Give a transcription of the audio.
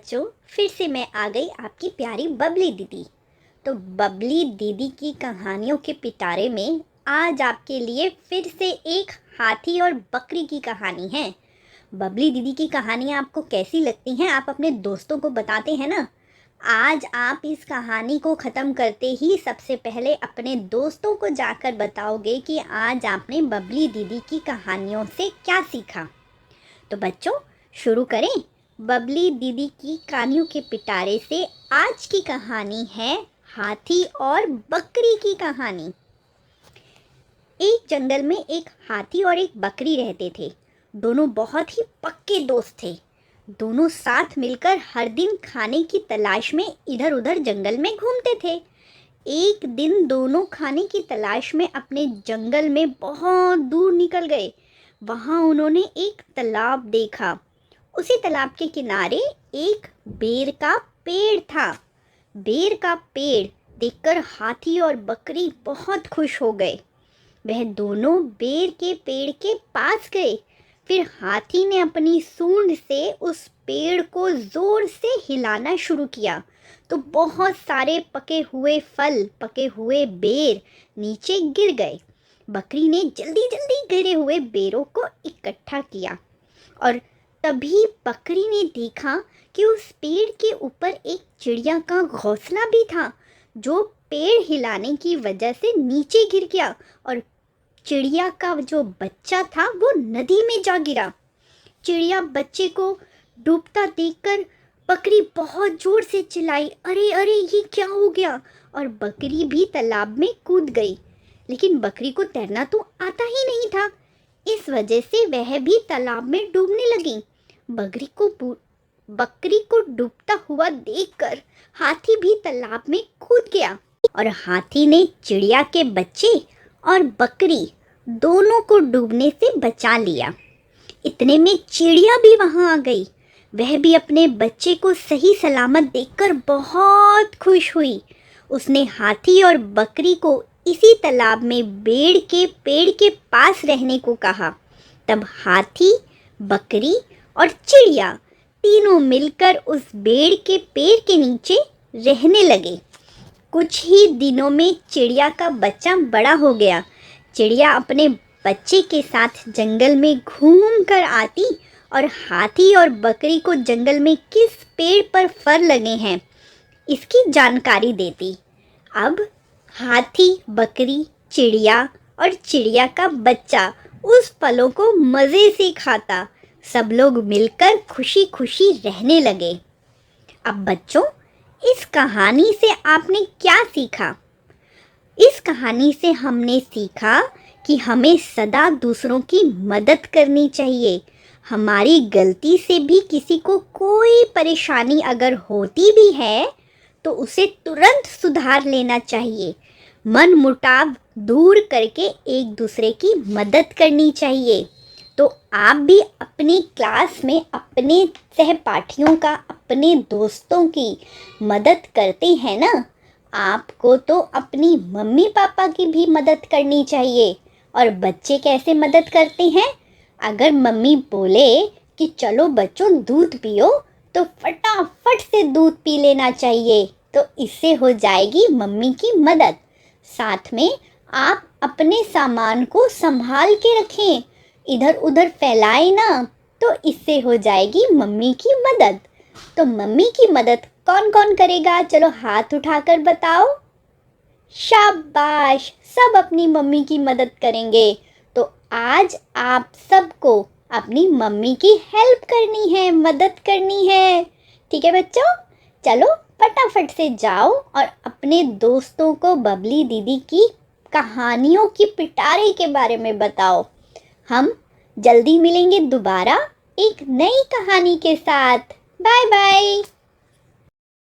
बच्चों, फिर से मैं आ गई आपकी प्यारी बबली दीदी। तो बबली दीदी की कहानियों के पिटारे में आज आपके लिए फिर से एक हाथी और बकरी की कहानी है। बबली दीदी की कहानियाँ आपको कैसी लगती हैं? आप अपने दोस्तों को बताते हैं ना। आज आप इस कहानी को ख़त्म करते ही सबसे पहले अपने दोस्तों को जाकर बताओगे कि आज आपने बबली दीदी की कहानियों से क्या सीखा। तो बच्चों, शुरू करें। बबली दीदी की कहानियों के पिटारे से आज की कहानी है हाथी और बकरी की कहानी। एक जंगल में एक हाथी और एक बकरी रहते थे। दोनों बहुत ही पक्के दोस्त थे। दोनों साथ मिलकर हर दिन खाने की तलाश में इधर उधर जंगल में घूमते थे। एक दिन दोनों खाने की तलाश में अपने जंगल में बहुत दूर निकल गए। वहाँ उन्होंने एक तालाब देखा। उसी तालाब के किनारे एक बेर का पेड़ था। बेर का पेड़ देखकर हाथी और बकरी बहुत खुश हो गए। वह दोनों बेर के पेड़ के पास गए। फिर हाथी ने अपनी सूंड से उस पेड़ को जोर से हिलाना शुरू किया तो बहुत सारे पके हुए फल, पके हुए बेर नीचे गिर गए। बकरी ने जल्दी जल्दी गिरे हुए बेरों को इकट्ठा किया और तभी बकरी ने देखा कि उस पेड़ के ऊपर एक चिड़िया का घोंसला भी था, जो पेड़ हिलाने की वजह से नीचे गिर गया और चिड़िया का जो बच्चा था वो नदी में जा गिरा। चिड़िया बच्चे को डूबता देखकर बकरी बहुत जोर से चिल्लाई, अरे अरे ये क्या हो गया। और बकरी भी तालाब में कूद गई। लेकिन बकरी को तैरना तो आता ही नहीं था। इस वजह से वह भी तालाब में डूबने लगी। बकरी को डूबता हुआ देखकर हाथी भी तालाब में कूद गया और हाथी ने चिड़िया के बच्चे और बकरी दोनों को डूबने से बचा लिया। इतने में चिड़िया भी वहां आ गई। वह भी अपने बच्चे को सही सलामत देखकर बहुत खुश हुई। उसने हाथी और बकरी को इसी तालाब में बेर के पेड़ के पास रहने को कहा। तब हाथी, बकरी और चिड़िया तीनों मिलकर उस बेर के पेड़ के नीचे रहने लगे। कुछ ही दिनों में चिड़िया का बच्चा बड़ा हो गया। चिड़िया अपने बच्चे के साथ जंगल में घूम कर आती और हाथी और बकरी को जंगल में किस पेड़ पर फल लगे हैं इसकी जानकारी देती। अब हाथी, बकरी, चिड़िया और चिड़िया का बच्चा उस फलों को मज़े से खाता। सब लोग मिलकर खुशी खुशी रहने लगे। अब बच्चों, इस कहानी से आपने क्या सीखा? इस कहानी से हमने सीखा कि हमें सदा दूसरों की मदद करनी चाहिए। हमारी गलती से भी किसी को कोई परेशानी अगर होती भी है तो उसे तुरंत सुधार लेना चाहिए। मन मुटाव दूर करके एक दूसरे की मदद करनी चाहिए। तो आप भी अपनी क्लास में अपने सहपाठियों का, अपने दोस्तों की मदद करते हैं ना। आपको तो अपनी मम्मी पापा की भी मदद करनी चाहिए। और बच्चे कैसे मदद करते हैं? अगर मम्मी बोले कि चलो बच्चों दूध पियो तो फटाफट से दूध पी लेना चाहिए। तो इससे हो जाएगी मम्मी की मदद। साथ में आप अपने सामान को संभाल के रखें, इधर उधर फैलाए ना, तो इससे हो जाएगी मम्मी की मदद। तो मम्मी की मदद कौन कौन करेगा? चलो हाथ उठाकर बताओ। शाबाश, सब अपनी मम्मी की मदद करेंगे। तो आज आप सबको अपनी मम्मी की हेल्प करनी है, मदद करनी है। ठीक है बच्चों, चलो फटाफट से जाओ और अपने दोस्तों को बबली दीदी की कहानियों की पिटारे के बारे में बताओ। हम जल्दी मिलेंगे दोबारा एक नई कहानी के साथ। Bye bye.